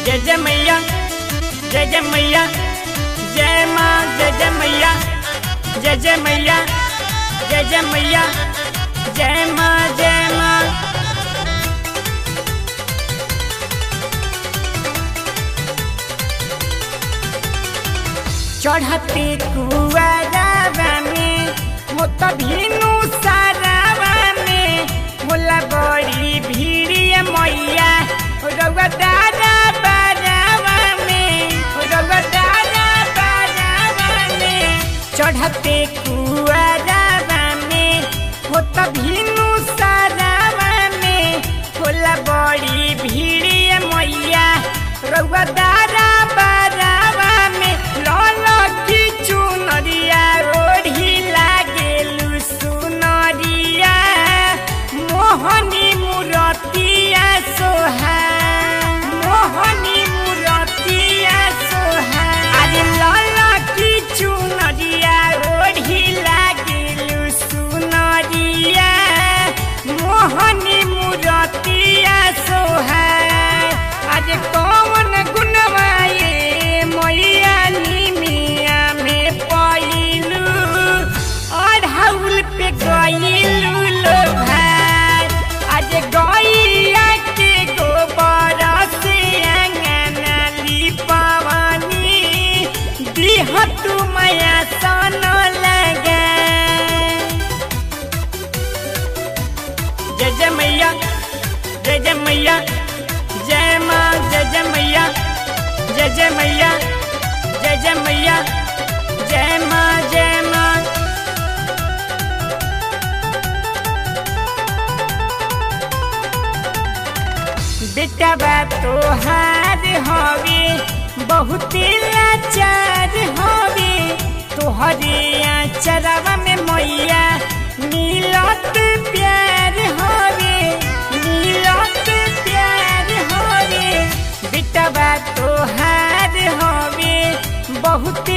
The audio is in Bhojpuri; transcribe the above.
जय जय मैया, जय जय मैया, जय माँ जय जय मैया, जय जय मैया, जय जय मैया, जय माँ जय माँ। चढ़ते कुआरावा में मोत भीनु सारावा में मोला बड़ी भीड़ मैया रउआ दादा बारावा में, रउआ दादा बारावा में। चढ़ते कुआरावा में मोत भीनु सारावा में मोला बड़ी भीड़ मैया रउआ दादा बारावा में। चुनरिया ओढ़ी लागेलु सुनरिया मोहनी मुरतिया सोहा, मोहनी मुरतिया सोहा। अरे लाला की चुनरिया ओढ़ी लागेलु सुनरिया मोहनी मुरतिया सोहा। अरे कौन गुनवाए मैया पे गईलू लो भार। आज गैया के गोबर से अंगना लिपवनी दिह तू मैया सन लगा। जय जय मैया, जय जय मैया, जय माँ जय जय मैया, जय जय मैया, जय जय मैया, जय माँ जय माँ। बेटा बा तोहार हवे बहुत लाचार हवे तोहरे आचरवा में मैया मिलत प्यार हवे, मिलत प्यार हवे। बेटा बा तोहार हवे बहुत